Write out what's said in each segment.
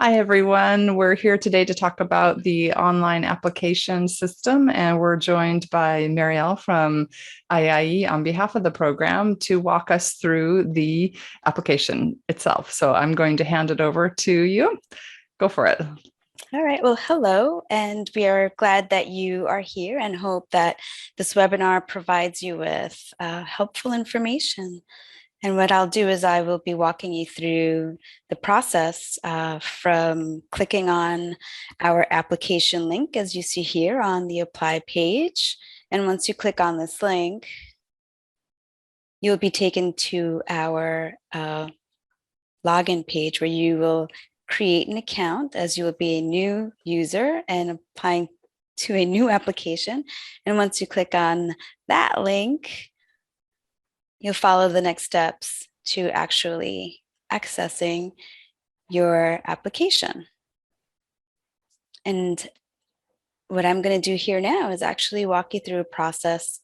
Hi, everyone. We're here today to talk about the online application system, and we're joined by Marielle from IIE on behalf of the program to walk us through the application itself. So I'm going to hand it over to you. Go for it. All right, well, hello, and we are glad that you are here and hope that this webinar provides you with helpful information. And what I'll do is I will be walking you through the process from clicking on our application link, as you see here on the apply page. And once you click on this link, you'll be taken to our login page where you will create an account, as you will be a new user and applying to a new application. And once you click on that link, you'll follow the next steps to actually accessing your application. And what I'm going to do here now is actually walk you through a process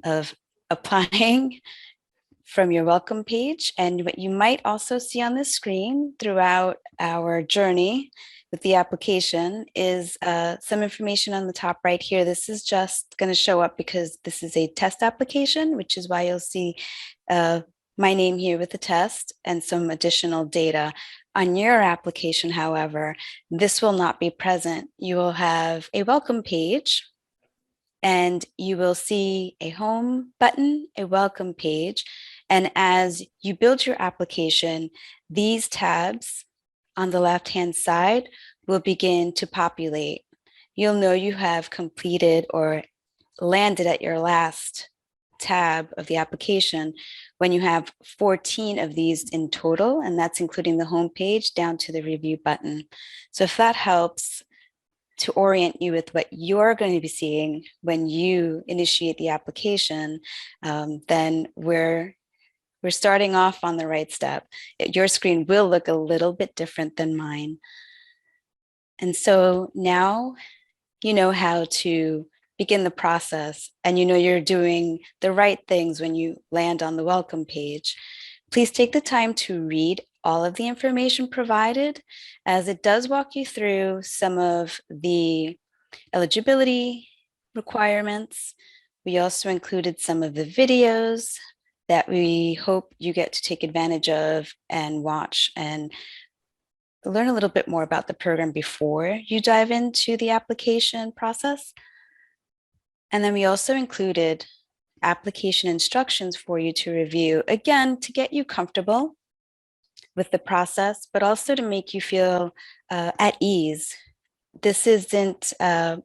of applying from your welcome page. And what you might also see on the screen throughout our journey with the application is some information on the top right here. This is just going to show up because this is a test application, which is why you'll see my name here with the test and some additional data. On your application, however, this will not be present. You will have a welcome page, and you will see a home button, a welcome page. And as you build your application, these tabs on the left-hand side will begin to populate. You'll know you have completed or landed at your last tab of the application when you have 14 of these in total, and that's including the home page down to the review button. So if that helps to orient you with what you're going to be seeing when you initiate the application, then we're starting off on the right step. Your screen will look a little bit different than mine. And so now you know how to begin the process, and you know you're doing the right things when you land on the welcome page. Please take the time to read all of the information provided, as it does walk you through some of the eligibility requirements. We also included some of the videos that we hope you get to take advantage of and watch and learn a little bit more about the program before you dive into the application process. And then we also included application instructions for you to review, again, to get you comfortable with the process, but also to make you feel at ease. This isn't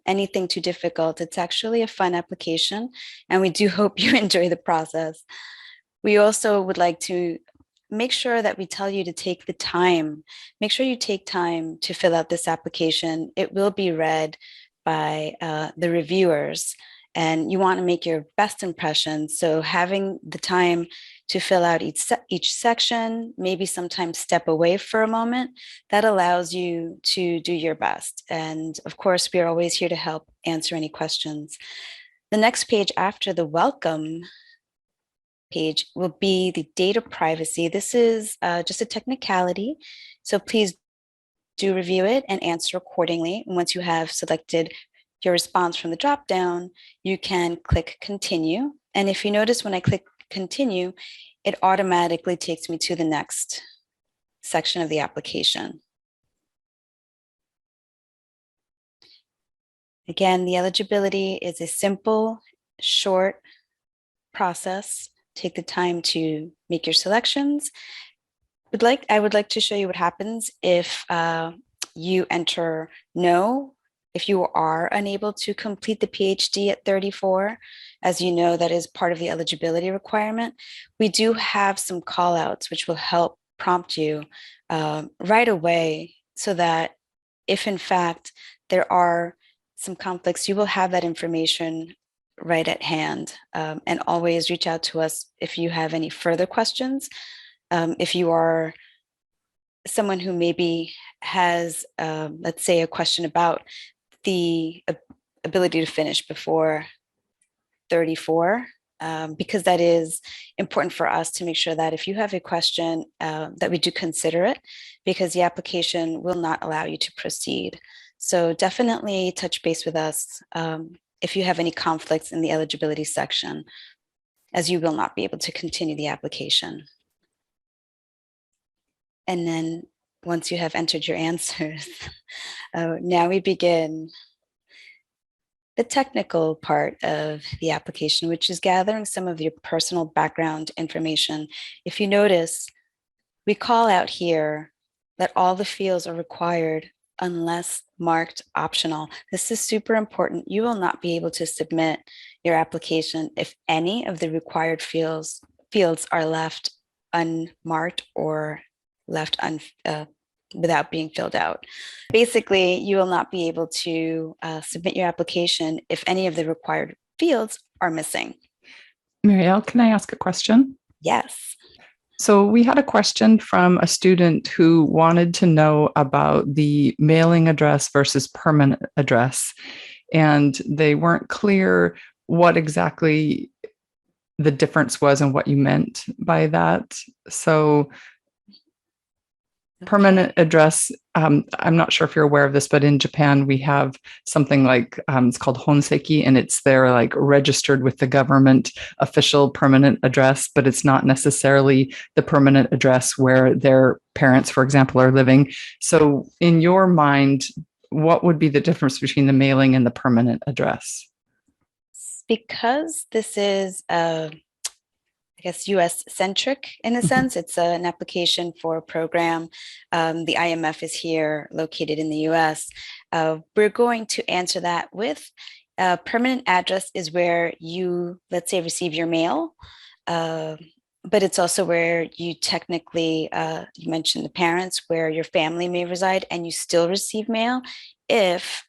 anything too difficult. It's actually a fun application, and we do hope you enjoy the process. We also would like to make sure that we tell you to take the time. Make sure you take time to fill out this application. It will be read by the reviewers, and you want to make your best impression. So having the time to fill out each section, maybe sometimes step away for a moment, that allows you to do your best. And of course, we are always here to help answer any questions. The next page after the welcome page will be the data privacy. This is just a technicality, so please do review it and answer accordingly. And once you have selected your response from the dropdown, you can click continue. And if you notice, when I click continue, it automatically takes me to the next section of the application. Again, the eligibility is a simple, short process. Take the time to make your selections. I would like to show you what happens if you enter no, if you are unable to complete the PhD at 34. As you know, that is part of the eligibility requirement. We do have some call outs which will help prompt you right away, so that if in fact there are some conflicts, you will have that information right at hand. And always reach out to us if you have any further questions. If you are someone who maybe has, let's say, a question about the ability to finish before 34, because that is important for us to make sure that if you have a question, that we do consider it, because the application will not allow you to proceed. So definitely touch base with us if you have any conflicts in the eligibility section, as you will not be able to continue the application. And then once you have entered your answers, now we begin the technical part of the application, which is gathering some of your personal background information. If you notice, we call out here that all the fields are required unless marked optional. This is super important. You will not be able to submit your application if any of the required fields are left unmarked or left without being filled out. Basically, you will not be able to submit your application if any of the required fields are missing. Marielle, can I ask a question? Yes. So we had a question from a student who wanted to know about the mailing address versus permanent address, and they weren't clear what exactly the difference was and what you meant by that. So permanent address, I'm not sure if you're aware of this, but in Japan, we have something like, it's called honseki, and it's their like registered with the government official permanent address, but it's not necessarily the permanent address where their parents, for example, are living. So in your mind, what would be the difference between the mailing and the permanent address? Because this is I guess US centric in a sense. It's an application for a program. The IMF is here located in the US. We're going to answer that with permanent address is where you, let's say, receive your mail. But it's also where you technically, you mentioned the parents, where your family may reside and you still receive mail. If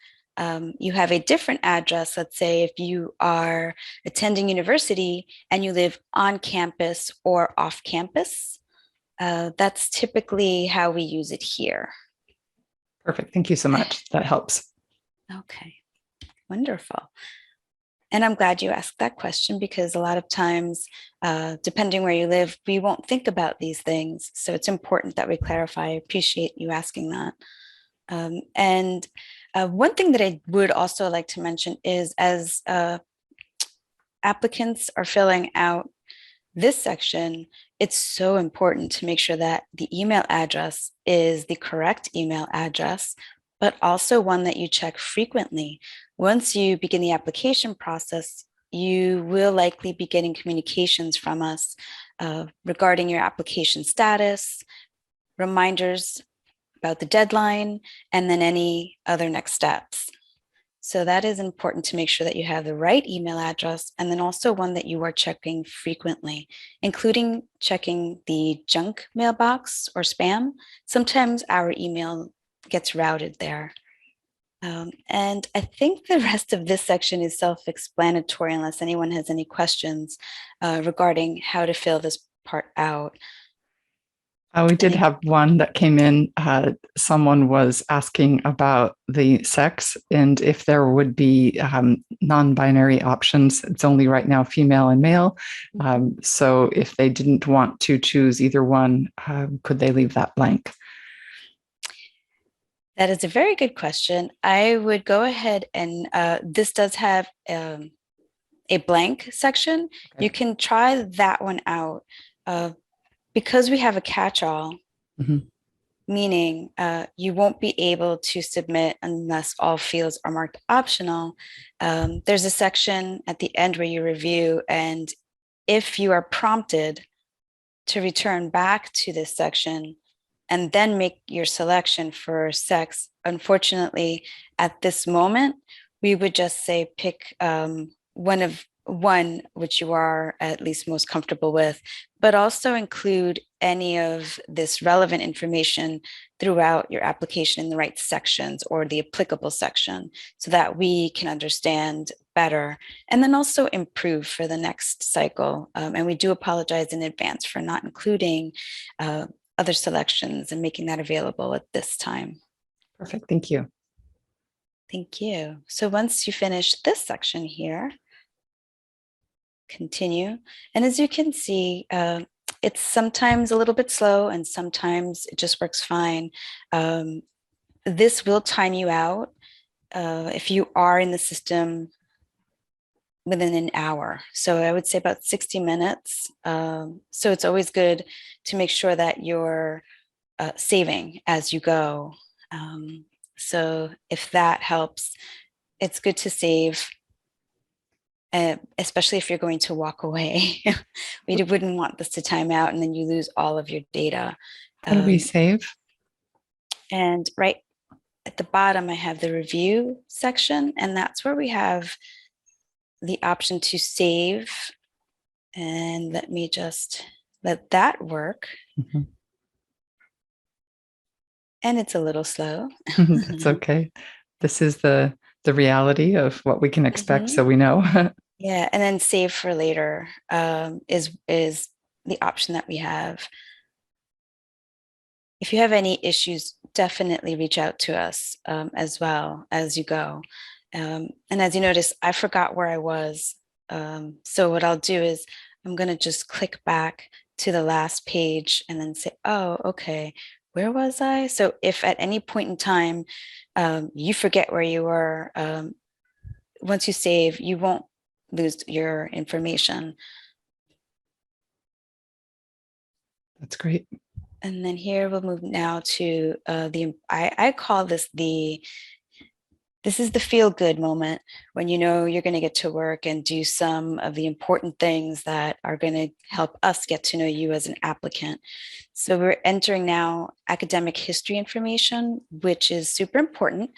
you have a different address, let's say if you are attending university and you live on campus or off campus, that's typically how we use it here. Perfect. Thank you so much. That helps. Okay, wonderful. And I'm glad you asked that question, because a lot of times, depending where you live, we won't think about these things. So it's important that we clarify. I appreciate you asking that. And one thing that I would also like to mention is, as applicants are filling out this section, it's so important to make sure that the email address is the correct email address, but also one that you check frequently. Once you begin the application process, you will likely be getting communications from us regarding your application status, reminders about the deadline, and then any other next steps. So that is important to make sure that you have the right email address, and then also one that you are checking frequently, including checking the junk mailbox or spam. Sometimes our email gets routed there. And I think the rest of this section is self-explanatory unless anyone has any questions regarding how to fill this part out. We did have one that came in. Someone was asking about the sex and if there would be non-binary options. It's only right now female and male. So if they didn't want to choose either one, could they leave that blank? That is a very good question. I would go ahead and this does have a blank section. Okay. You can try that one out. Because we have a catch-all, meaning you won't be able to submit unless all fields are marked optional. There's a section at the end where you review, and if you are prompted to return back to this section and then make your selection for sex, unfortunately, at this moment, we would just say pick one which you are at least most comfortable with, but also include any of this relevant information throughout your application in the right sections or the applicable section, so that we can understand better and then also improve for the next cycle. And we do apologize in advance for not including other selections and making that available at this time. Perfect. Thank you. Thank you. So once you finish this section here, continue. And as you can see, it's sometimes a little bit slow and sometimes it just works fine. This will time you out if you are in the system within an hour. So I would say about 60 minutes. So it's always good to make sure that you're saving as you go. So if that helps, it's good to save, especially if you're going to walk away. We wouldn't want this to time out and then you lose all of your data. How do we save? And right at the bottom, I have the review section, and that's where we have the option to save. And let me just let that work. Mm-hmm. And it's a little slow. That's okay. This is the reality of what we can expect, so we know. Yeah, and then save for later is the option that we have. If you have any issues, definitely reach out to us as well as you go. And as you notice, I forgot where I was. So what I'll do is I'm going to just click back to the last page and then say, oh, okay, where was I? So if at any point in time you forget where you were, once you save, you won't lose your information. That's great. And then here we'll move now to I call this this is the feel good moment when you know you're going to get to work and do some of the important things that are going to help us get to know you as an applicant. So we're entering now academic history information, which is super important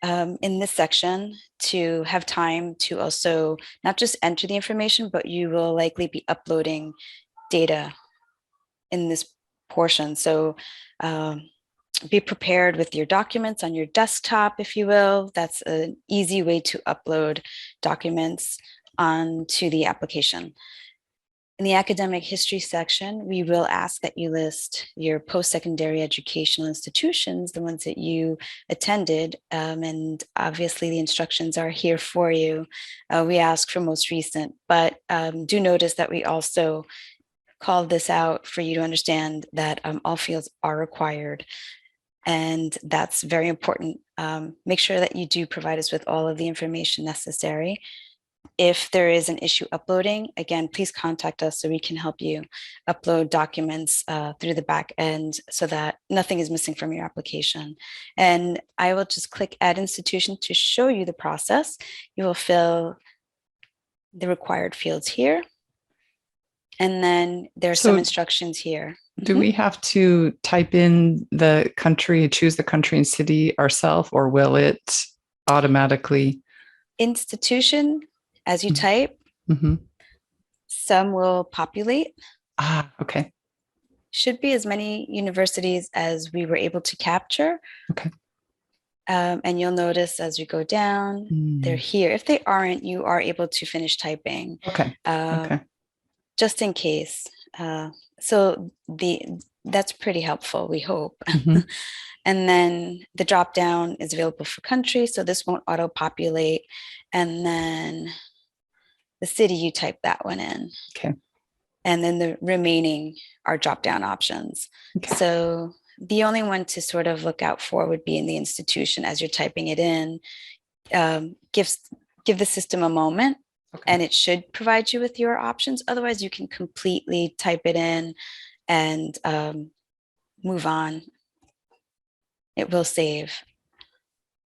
in this section to have time to also not just enter the information, but you will likely be uploading data in this portion. So be prepared with your documents on your desktop, if you will. That's an easy way to upload documents onto the application. In the academic history section, we will ask that you list your post-secondary educational institutions, the ones that you attended, and obviously the instructions are here for you. We ask for most recent, but do notice that we also call this out for you to understand that all fields are required. And that's very important. Make sure that you do provide us with all of the information necessary. If there is an issue uploading, again, please contact us so we can help you upload documents through the back end so that nothing is missing from your application. And I will just click Add Institution to show you the process. You will fill the required fields here. And then there's some instructions here. Do we have to type in the country, choose the country and city ourselves, or will it automatically? Institution, as you type, some will populate. Ah, okay. Should be as many universities as we were able to capture. Okay. And you'll notice as we go down, they're here. If they aren't, you are able to finish typing. Okay. Okay. Just in case. So that's pretty helpful, we hope. And then the drop down is available for country, so this won't auto-populate. And then the city, you type that one in. Okay. And then the remaining are drop down options. Okay. So the only one to sort of look out for would be in the institution as you're typing it in. Give the system a moment. Okay. And it should provide you with your options. Otherwise, you can completely type it in and move on. It will save.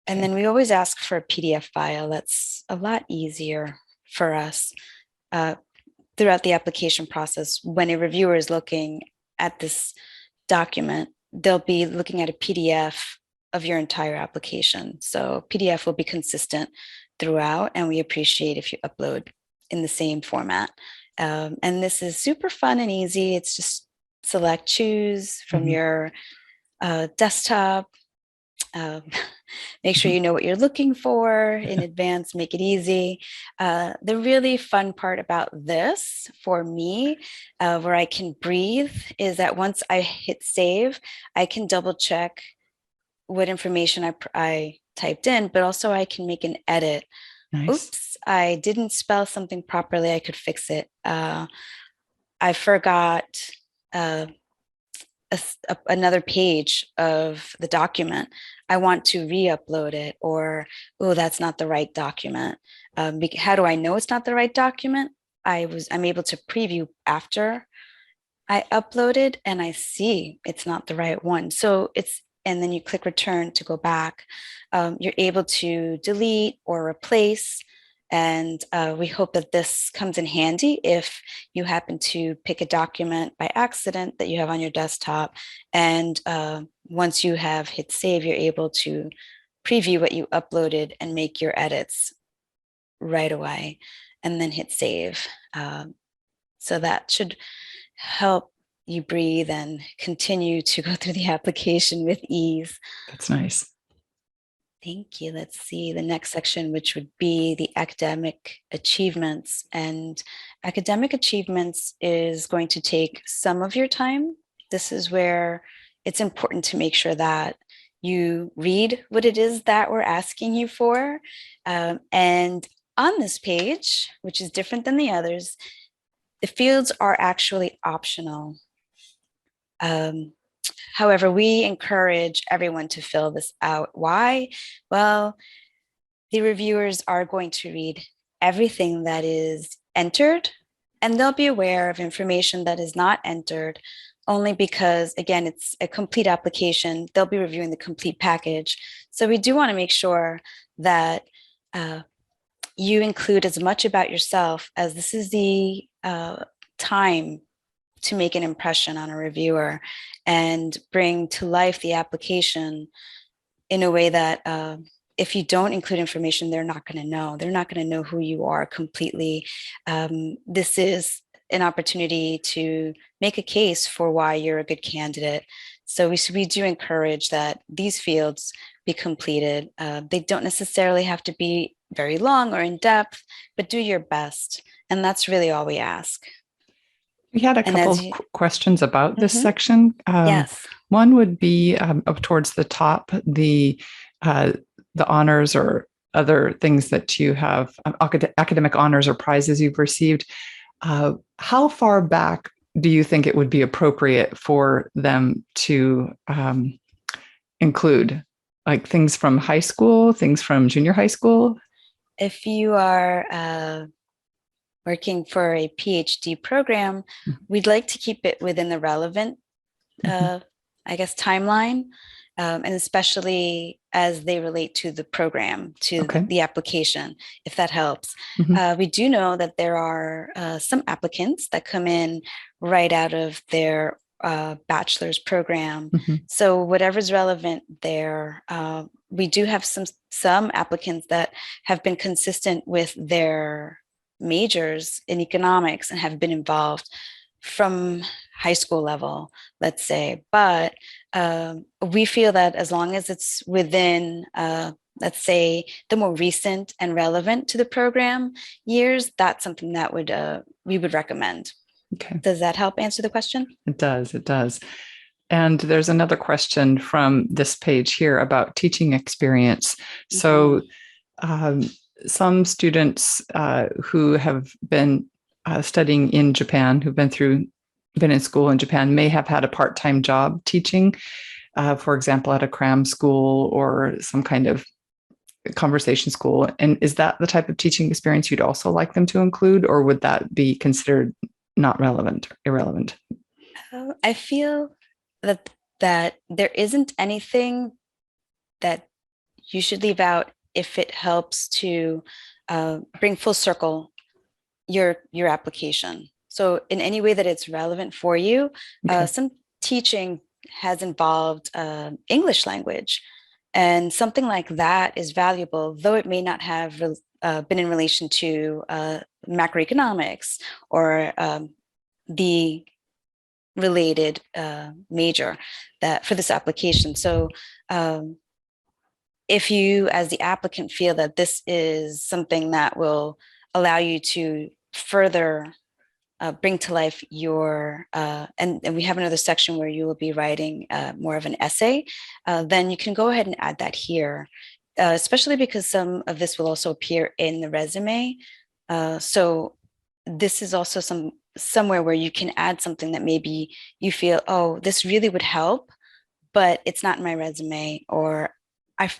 And then we always ask for a PDF file. That's a lot easier for us throughout the application process. When a reviewer is looking at this document, they'll be looking at a PDF of your entire application. So PDF will be consistent throughout, and we appreciate if you upload in the same format. And this is super fun and easy. It's just select, choose from your desktop. Make sure you know what you're looking for in advance, make it easy. The really fun part about this for me, where I can breathe, is that once I hit save, I can double check what information I typed in, but also I can make an edit Nice. Oops, I didn't spell something properly. I could fix it. I forgot another page of the document. I want to re-upload it, or, oh, that's not the right document. How do I know it's not the right document? I'm able to preview after I uploaded, and I see it's not the right one. So and then you click return to go back. You're able to delete or replace. And we hope that this comes in handy if you happen to pick a document by accident that you have on your desktop. And once you have hit save, you're able to preview what you uploaded and make your edits right away, and then hit save. So that should help you breathe and continue to go through the application with ease. That's nice. Thank you. Let's see the next section, which would be the academic achievements. And academic achievements is going to take some of your time. This is where it's important to make sure that you read what it is that we're asking you for. And on this page, which is different than the others, the fields are actually optional. However, we encourage everyone to fill this out. Why? Well, the reviewers are going to read everything that is entered, and they'll be aware of information that is not entered, only because, again, it's a complete application. They'll be reviewing the complete package. So we do want to make sure that you include as much about yourself, as this is the time to make an impression on a reviewer and bring to life the application in a way that if you don't include information, they're not going to know. They're not going to know who you are completely. This is an opportunity to make a case for why you're a good candidate. So we do encourage that these fields be completed. They don't necessarily have to be very long or in depth, but do your best. And that's really all we ask. We had a couple of questions about this section. Yes. One would be up towards the top, the honors or other things that you have, academic honors or prizes you've received. How far back do you think it would be appropriate for them to include? Like things from high school, things from junior high school? If you are working for a PhD program, we'd like to keep it within the relevant, I guess, timeline, and especially as they relate to the program, to the application, if that helps. We do know that there are some applicants that come in right out of their bachelor's program. So whatever's relevant there, we do have some applicants that have been consistent with their majors in economics and have been involved from high school level, let's say. But we feel that as long as it's within, let's say, the more recent and relevant to the program years, that's something that we would recommend. Okay. Does that help answer the question? It does. It does. And there's another question from this page here about teaching experience. So some students who have been studying in Japan, who've been in school in Japan, may have had a part-time job teaching, for example, at a cram school or some kind of conversation school. And is that the type of teaching experience you'd also like them to include, or would that be considered not relevant, irrelevant? I feel that there isn't anything that you should leave out if it helps to bring full circle your application. So in any way that it's relevant for you, some teaching has involved English language, and something like that is valuable, though it may not have been in relation to macroeconomics or the related major that for this application. So if you, as the applicant, feel that this is something that will allow you to further bring to life your, and we have another section where you will be writing more of an essay, then you can go ahead and add that here. especially because some of this will also appear in the resume. So this is also somewhere where you can add something that maybe you feel, oh, this really would help, but it's not in my resume, or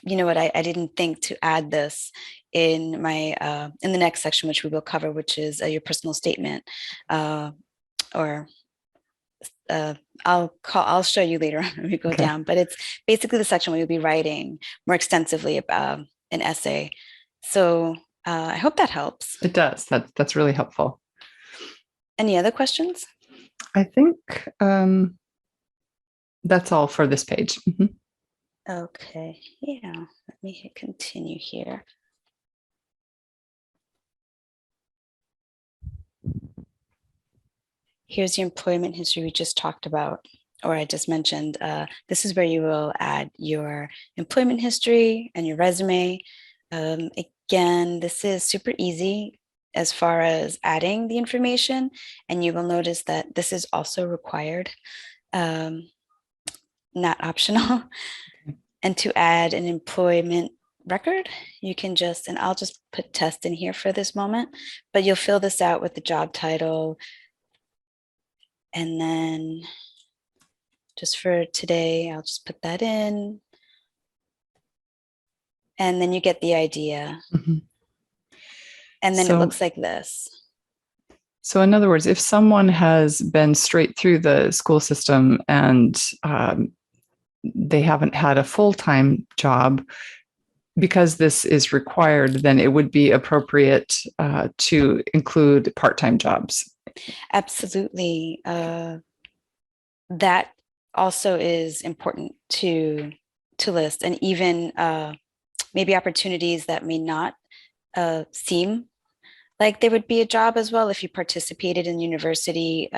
you know what, I didn't think to add this in my in the next section, which we will cover, which is your personal statement, or I'll show you later on when we go down, but it's basically the section where you'll be writing more extensively about an essay. So I hope that helps. It does. That's really helpful. Any other questions? I think that's all for this page. Mm-hmm. Okay, yeah, let me hit continue here. Here's your employment history we just talked about, or I just mentioned. This is where you will add your employment history and your resume. Again, this is super easy as far as adding the information, and you will notice that this is also required, not optional. And to add an employment record, you can just, and I'll just put test in here for this moment, but you'll fill this out with the job title. And then just for today, I'll just put that in. And then you get the idea. Mm-hmm. And then it looks like this. So in other words, if someone has been straight through the school system and they haven't had a full-time job, because this is required, then it would be appropriate to include part-time jobs. Absolutely. That also is important to list, and even maybe opportunities that may not seem like there would be a job as well if you participated in university.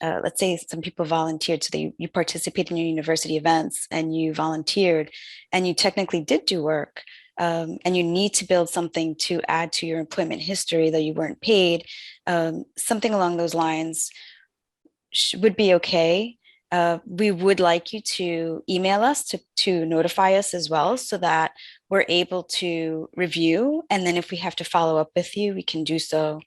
Let's say some people volunteered, so you participated in your university events and you volunteered and you technically did do work, and you need to build something to add to your employment history, though you weren't paid. Something along those lines would be okay. We would like you to email us to notify us as well, so that we're able to review. And then if we have to follow up with you, we can do so.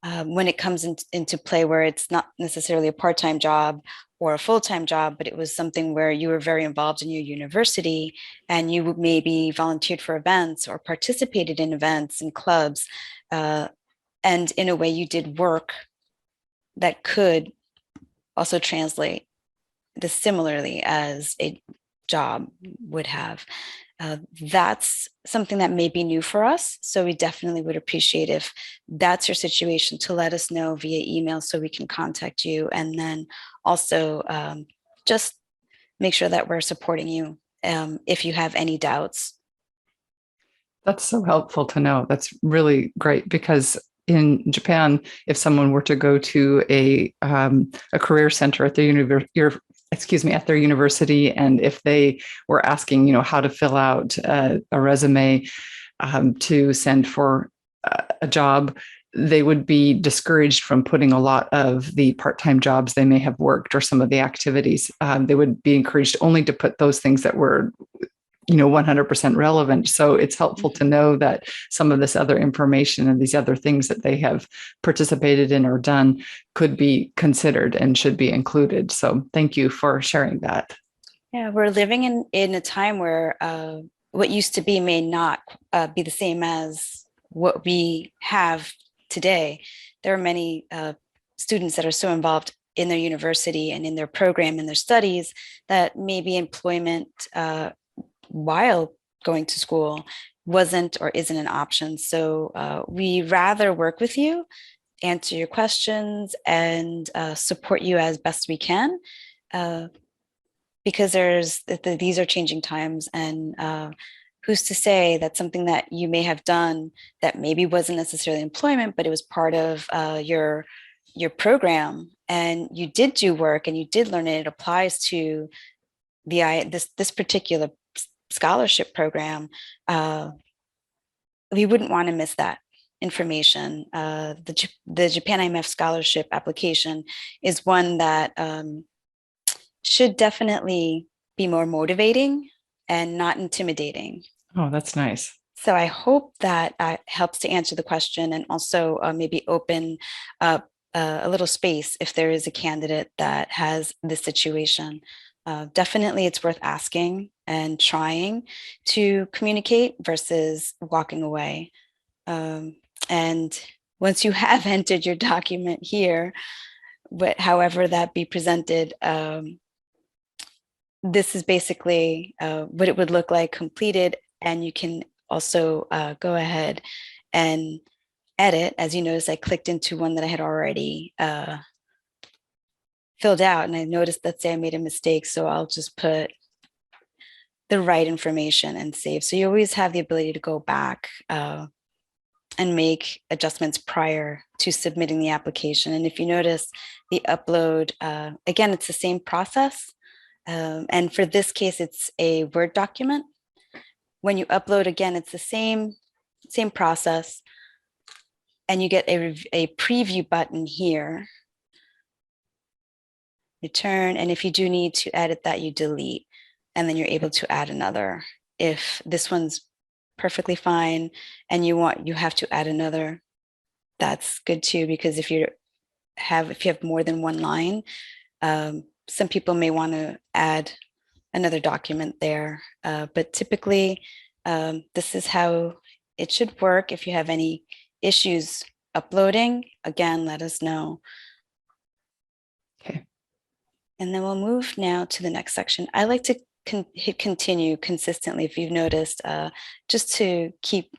When it comes into play where it's not necessarily a part-time job or a full-time job, but it was something where you were very involved in your university and you maybe volunteered for events or participated in events and clubs, and in a way you did work that could also translate this similarly as a job would have. That's something that may be new for us. So we definitely would appreciate if that's your situation to let us know via email so we can contact you. And then also just make sure that we're supporting you if you have any doubts. That's so helpful to know. That's really great, because in Japan, if someone were to go to a career center at at their university, and if they were asking, how to fill out a resume to send for a job, they would be discouraged from putting a lot of the part-time jobs they may have worked or some of the activities. They would be encouraged only to put those things that were 100% relevant. So it's helpful to know that some of this other information and these other things that they have participated in or done could be considered and should be included. So thank you for sharing that. Yeah, we're living in a time where what used to be may not be the same as what we have today. There are many students that are so involved in their university and in their program and their studies that maybe employment while going to school wasn't or isn't an option. So we rather work with you, answer your questions, and support you as best we can, because these are changing times, and who's to say that something that you may have done that maybe wasn't necessarily employment, but it was part of your program, and you did do work and you did learn it applies to this particular scholarship program. We wouldn't want to miss that information. The Japan-IMF Scholarship application is one that should definitely be more motivating and not intimidating. Oh, that's nice. So I hope that helps to answer the question, and also maybe open up a little space if there is a candidate that has this situation. Definitely, it's worth asking and trying to communicate versus walking away. And once you have entered your document here, but however that be presented, this is basically what it would look like completed, and you can also go ahead and edit. As you notice, I clicked into one that I had already filled out, and I noticed that say I made a mistake, so I'll just put the right information and save. So you always have the ability to go back and make adjustments prior to submitting the application. And if you notice the upload, again, it's the same process. And for this case, it's a Word document. When you upload again, it's the same process. And you get a preview button here. Return, and if you do need to edit that, you delete, and then you're able to add another. If this one's perfectly fine and you have to add another, that's good too, because if you have more than one line, some people may want to add another document there, but typically this is how it should work. If you have any issues uploading, again, let us know. Okay. And then we'll move now to the next section. I like to hit continue consistently, if you've noticed, just to keep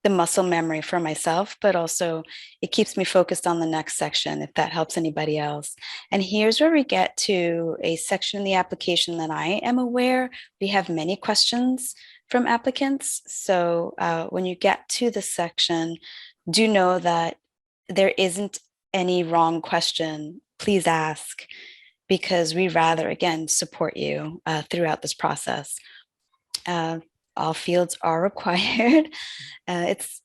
the muscle memory for myself, but also it keeps me focused on the next section, if that helps anybody else. And here's where we get to a section in the application that I am aware we have many questions from applicants. So when you get to the section, do know that there isn't any wrong question. Please ask, because we rather, again, support you throughout this process. All fields are required. It's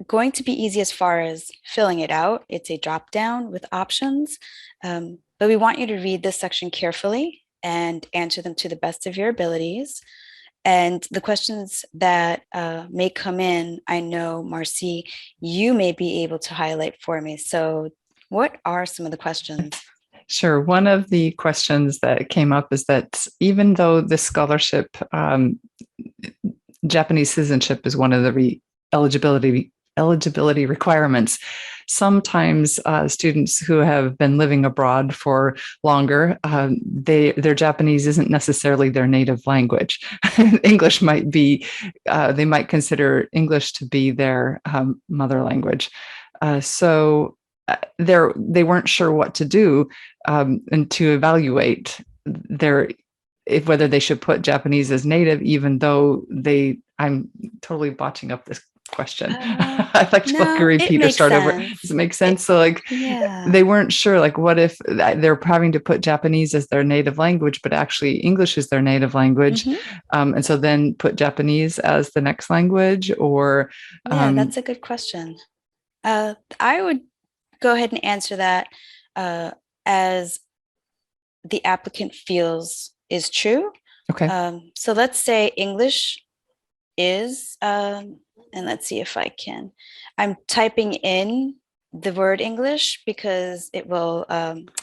going to be easy as far as filling it out. It's a drop down with options, but we want you to read this section carefully and answer them to the best of your abilities. And the questions that may come in, I know, Marcy, you may be able to highlight for me. So what are some of the questions? Sure. One of the questions that came up is that even though the scholarship, Japanese citizenship is one of the eligibility requirements, sometimes students who have been living abroad for longer, their Japanese isn't necessarily their native language. English might be, they might consider English to be their mother language. So they weren't sure what to do and to evaluate whether they should put Japanese as native, even though I'm totally botching up this question. I'd like to repeat or start over. Does it make sense? They weren't sure, what if they're having to put Japanese as their native language, but actually English is their native language. And so then put Japanese as the next language, or? Yeah, that's a good question. I would go ahead and answer that as the applicant feels is true. Okay. So let's say English is, and let's see if I'm typing in the word English, because it will,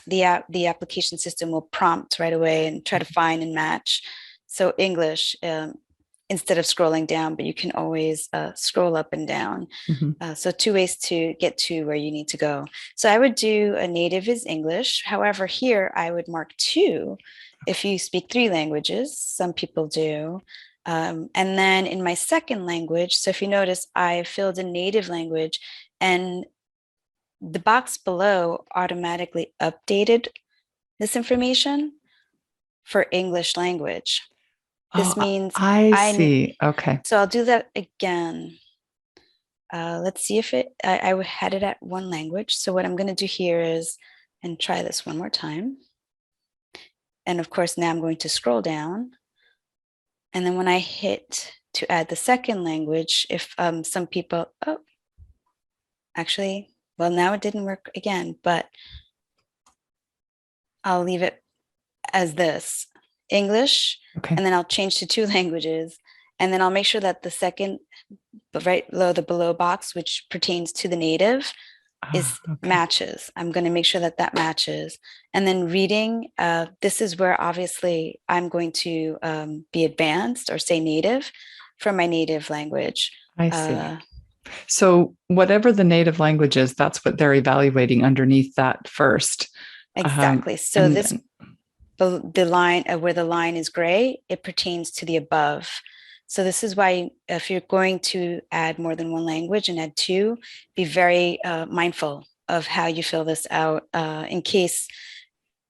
the application system will prompt right away and try to find and match. So English, instead of scrolling down, but you can always scroll up and down. So two ways to get to where you need to go. So I would do a native is English. However, here I would mark 2 if you speak 3 languages. Some people do. And then in my second language, so if you notice, I filled in native language, and the box below automatically updated this information for English language. This means I see. Okay. So I'll do that again. Let's see if I had it at 1 language. So what I'm going to do here is, and try this one more time. And of course, now I'm going to scroll down. And then when I hit to add the second language, if some people, actually, well, now it didn't work again, but I'll leave it as this, English, okay. And then I'll change to 2 languages. And then I'll make sure that the second, right below the below box, which pertains to the native, is matches. I'm going to make sure that that matches. And then reading, this is where obviously I'm going to be advanced or say native for my native language. I see. So whatever the native language is, that's what they're evaluating underneath that first. Exactly. So this, the line where the line is gray, it pertains to the above. So this is why if you're going to add more than one language and add two, be very mindful of how you fill this out in case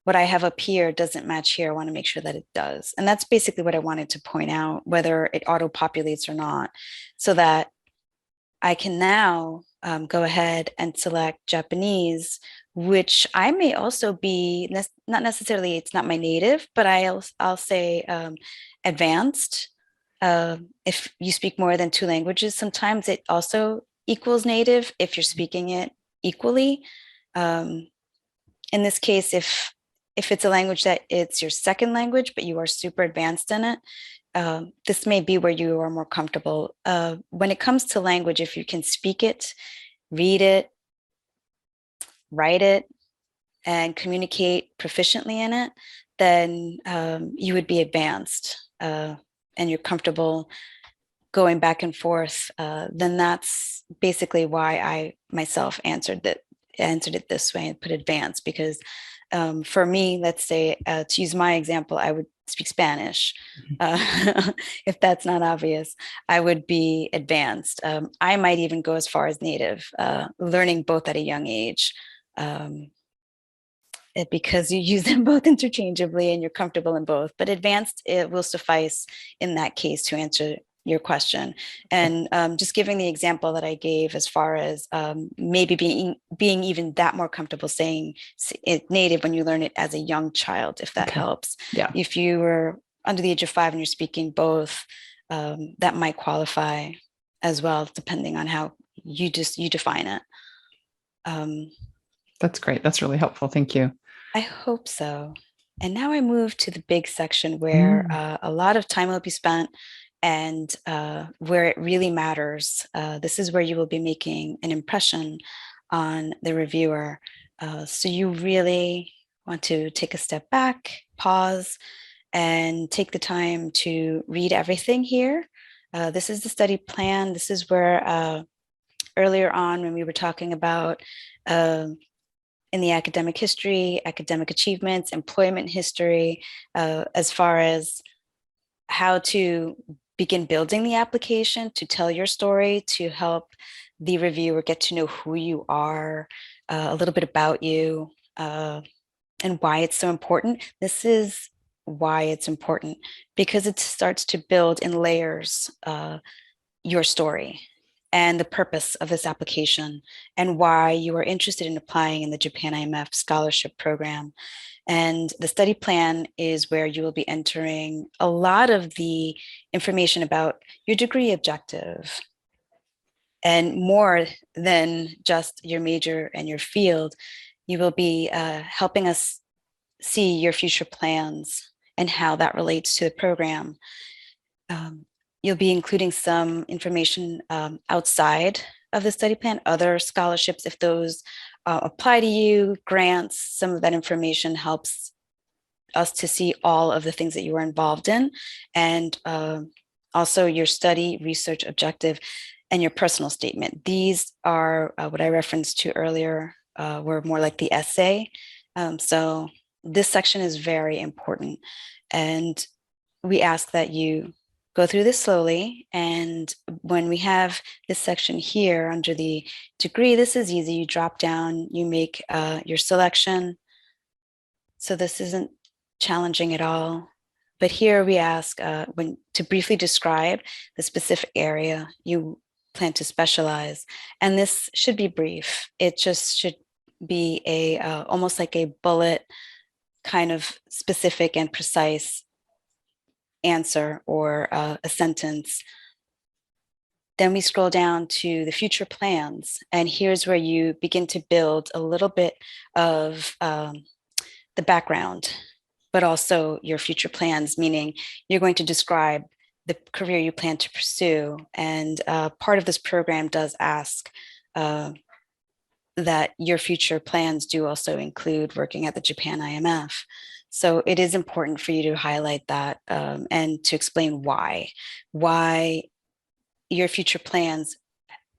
what I have up here doesn't match here. I want to make sure that it does. And that's basically what I wanted to point out, whether it auto-populates or not, so that I can now go ahead and select Japanese, which I may also be, not necessarily, it's not my native, but I'll say advanced. If you speak more than two languages, sometimes it also equals native if you're speaking it equally. In this case, if it's a language that it's your second language, but you are super advanced in it, this may be where you are more comfortable. When it comes to language, if you can speak it, read it, write it, and communicate proficiently in it, then you would be advanced and you're comfortable going back and forth. Then that's basically why I myself answered it this way and put advanced, because for me, let's say, to use my example, I would speak Spanish. If that's not obvious, I would be advanced. I might even go as far as native, learning both at a young age, because you use them both interchangeably and you're comfortable in both. But advanced, it will suffice in that case to answer your question. And just giving the example that I gave as far as maybe being even that more comfortable saying it native when you learn it as a young child, if that helps. Yeah. If you were under the age of 5 and you're speaking both, that might qualify as well, depending on how you define it. That's great. That's really helpful. Thank you. I hope so. And now I move to the big section where a lot of time will be spent and where it really matters. This is where you will be making an impression on the reviewer. So you really want to take a step back, pause, and take the time to read everything here. This is the study plan. This is where earlier on when we were talking about in the academic history, academic achievements, employment history, as far as how to begin building the application, to tell your story, to help the reviewer get to know who you are, a little bit about you, and why it's so important. This is why it's important, because it starts to build in layers your story and the purpose of this application and why you are interested in applying in the Japan-IMF Scholarship Program. And the study plan is where you will be entering a lot of the information about your degree objective and more than just your major and your field. You will be helping us see your future plans and how that relates to the program. You'll be including some information outside of the study plan, other scholarships, if those apply to you, grants. Some of that information helps us to see all of the things that you were involved in, and also your study, research objective, and your personal statement. These are what I referenced to earlier, were more like the essay. So this section is very important, and we ask that you go through this slowly. And when we have this section here under the degree, this is easy. You drop down, you make your selection. So this isn't challenging at all. But here we ask to briefly describe the specific area you plan to specialize. And this should be brief. It just should be almost like a bullet kind of specific and precise answer or a sentence. Then we scroll down to the future plans, and here's where you begin to build a little bit of the background, but also your future plans, meaning you're going to describe the career you plan to pursue. And part of this program does ask that your future plans do also include working at the Japan-IMF. So it is important for you to highlight that and to explain why your future plans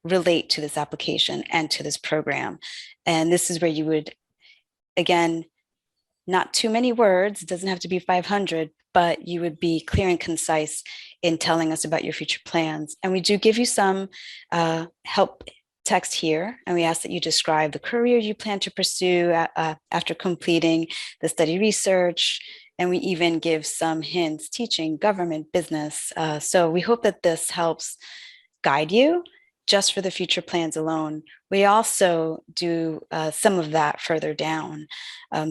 relate to this application and to this program. And this is where you would, again, not too many words, it doesn't have to be 500, but you would be clear and concise in telling us about your future plans. And we do give you some help text here, and we ask that you describe the career you plan to pursue after completing the study research. And we even give some hints teaching government, business. So we hope that this helps guide you just for the future plans alone. We also do some of that further down.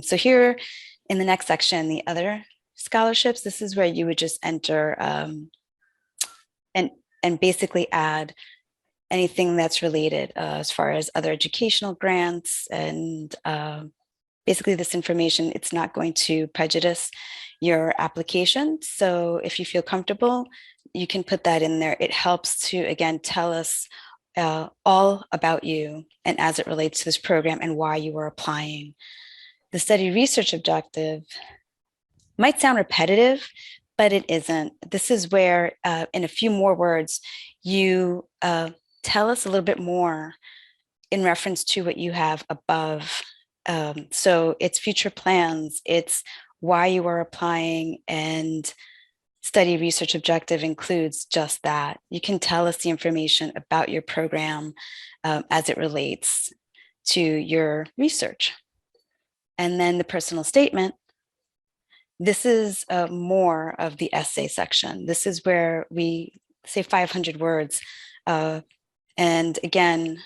So here in the next section, the other scholarships, this is where you would just enter and basically add anything that's related as far as other educational grants. And basically this information, it's not going to prejudice your application. So if you feel comfortable, you can put that in there. It helps to, again, tell us all about you and as it relates to this program and why you are applying. The study research objective might sound repetitive, but it isn't. This is where, in a few more words, you tell us a little bit more in reference to what you have above. So it's future plans, it's why you are applying, and study research objective includes just that. You can tell us the information about your program as it relates to your research. And then the personal statement. This is more of the essay section. This is where we say 500 words. And again,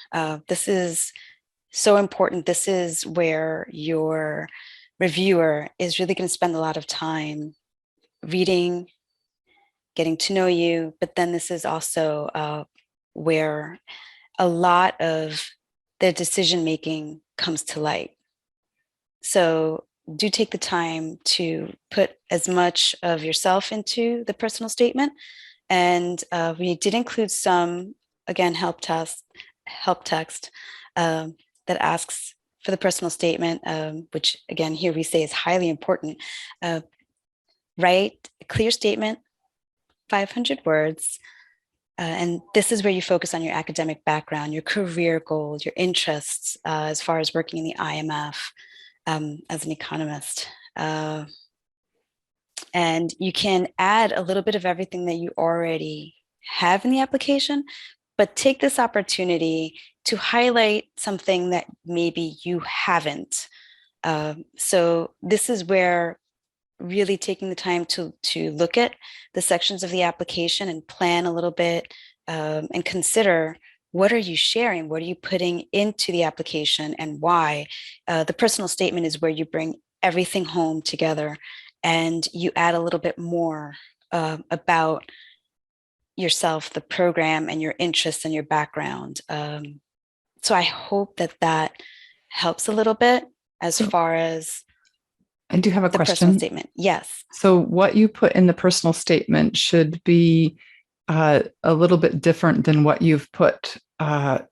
this is so important. This is where your reviewer is really going to spend a lot of time reading, getting to know you. But then this is also where a lot of the decision-making comes to light. So do take the time to put as much of yourself into the personal statement. And we did include some, again, help text that asks for the personal statement, which again, here we say is highly important. Write a clear statement, 500 words. And this is where you focus on your academic background, your career goals, your interests, as far as working in the IMF as an economist. And you can add a little bit of everything that you already have in the application, but take this opportunity to highlight something that maybe you haven't. So this is where really taking the time to look at the sections of the application and plan a little bit and consider, what are you sharing? What are you putting into the application and why? The personal statement is where you bring everything home together and you add a little bit more about yourself, the program, and your interests and your background. So I hope that that helps a little bit as far as I do have a the question. personal statement. Yes. So what you put in the personal statement should be a little bit different than what you've put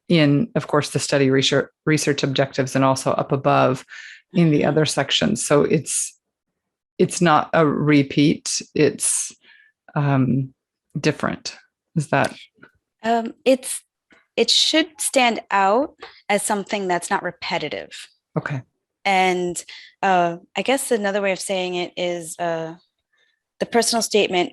in, of course, the study research objectives and also up above in the other sections. So it's not a repeat, it's different. Is that? It should stand out as something that's not repetitive. Okay. And I guess another way of saying it is the personal statement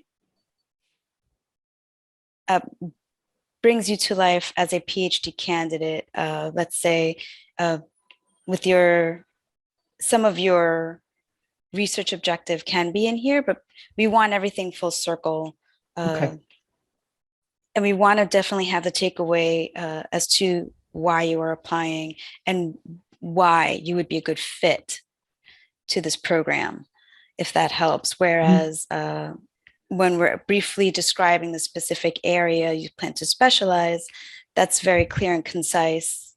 brings you to life as a PhD candidate. Let's say with some of your research objective can be in here, but we want everything full circle. Okay. And we want to definitely have the takeaway as to why you are applying and why you would be a good fit to this program, if that helps. Whereas when we're briefly describing the specific area you plan to specialize, that's very clear and concise.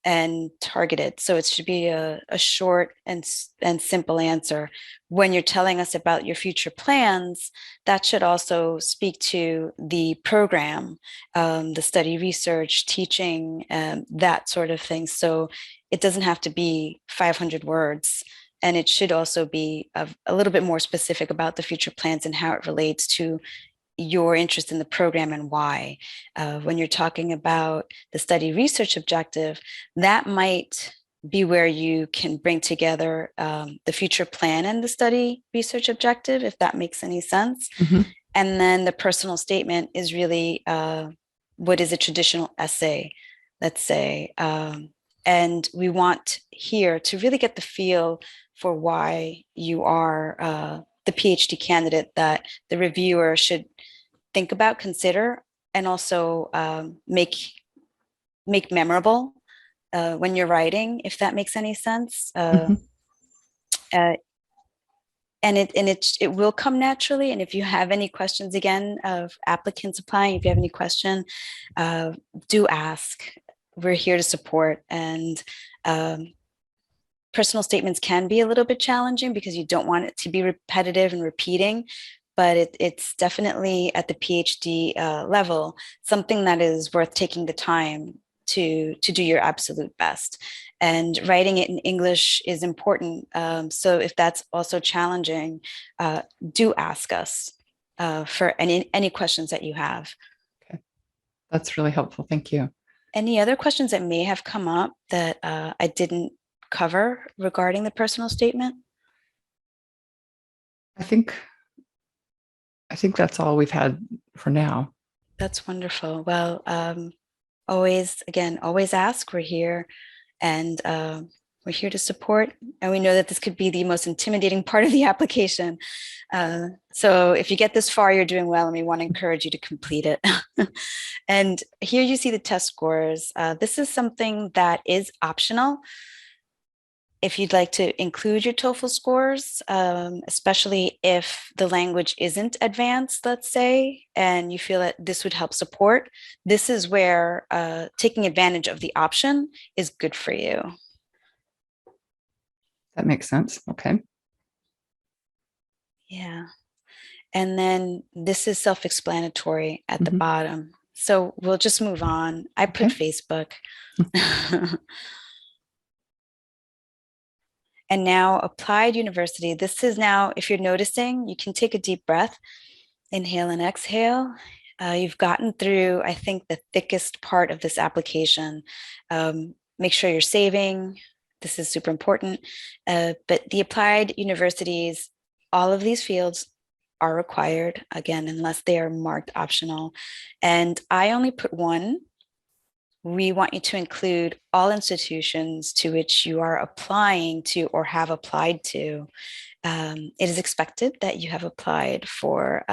and targeted. So it should be a short and simple answer. When you're telling us about your future plans, that should also speak to the program, the study, research, teaching, that sort of thing. So it doesn't have to be 500 words. And it should also be a little bit more specific about the future plans and how it relates to your interest in the program and why. When you're talking about the study research objective, that might be where you can bring together the future plan and the study research objective, if that makes any sense. Mhm. And then the personal statement is really what is a traditional essay, let's say. And we want here to really get the feel for why you are the PhD candidate that the reviewer should think about, consider, and also make memorable when you're writing, if that makes any sense. Mhm. And it will come naturally. And if you have any questions, again, of applicants applying, if you have any question, do ask. We're here to support. And personal statements can be a little bit challenging because you don't want it to be repetitive and repeating, but it's definitely at the PhD level, something that is worth taking the time to do your absolute best. And writing it in English is important. So if that's also challenging, do ask us for any questions that you have. Okay. That's really helpful. Thank you. Any other questions that may have come up that I didn't cover regarding the personal statement? I think that's all we've had for now. That's wonderful. Well, always ask. We're here, and we're here to support. And we know that this could be the most intimidating part of the application. So if you get this far, you're doing well, and we want to encourage you to complete it. And here you see the test scores. This is something that is optional. If you'd like to include your TOEFL scores, especially if the language isn't advanced, let's say, and you feel that this would help support, this is where taking advantage of the option is good for you. That makes sense. Okay. Yeah. And then this is self-explanatory at the Mhm. bottom. So we'll just move on. I put Okay. Facebook. And now applied university. This is now, if you're noticing, you can take a deep breath, inhale and exhale. You've gotten through, I think, the thickest part of this application. Make sure you're saving. This is super important. But the applied universities, all of these fields are required, again, unless they are marked optional. And I only put one. We want you to include all institutions to which you are applying to or have applied to. It is expected that you have applied for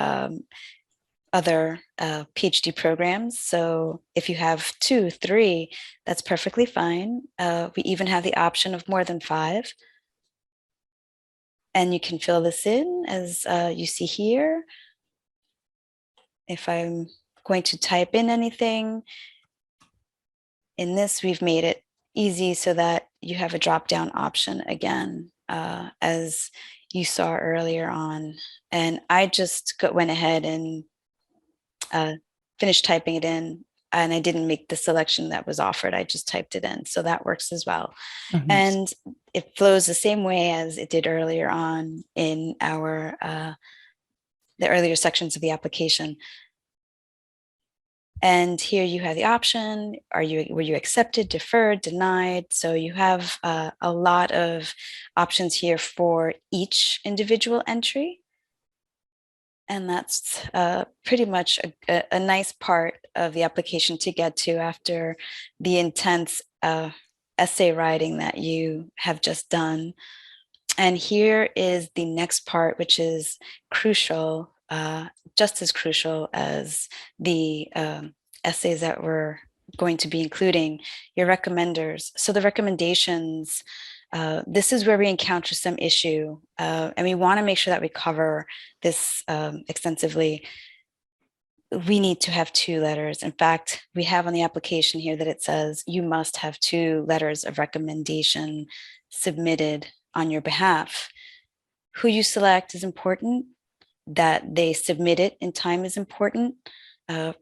other PhD programs. So if you have 2, 3, that's perfectly fine. We even have the option of more than 5. And you can fill this in as you see here. If I'm going to type in anything, in this, we've made it easy so that you have a drop-down option again, as you saw earlier on. And I just went ahead and finished typing it in, and I didn't make the selection that was offered. I just typed it in, so that works as well. Oh, nice. And it flows the same way as it did earlier on in our the earlier sections of the application. And here you have the option, were you accepted, deferred, denied? So you have a lot of options here for each individual entry. And that's pretty much a nice part of the application to get to after the intense essay writing that you have just done. And here is the next part, which is crucial, just as crucial as the essays that we're going to be including, your recommenders. So the recommendations, this is where we encounter some issue, and we want to make sure that we cover this extensively. we need to have 2 letters. In fact, we have on the application here that it says you must have 2 letters of recommendation submitted on your behalf. Who you select is important. That they submit it in time is important.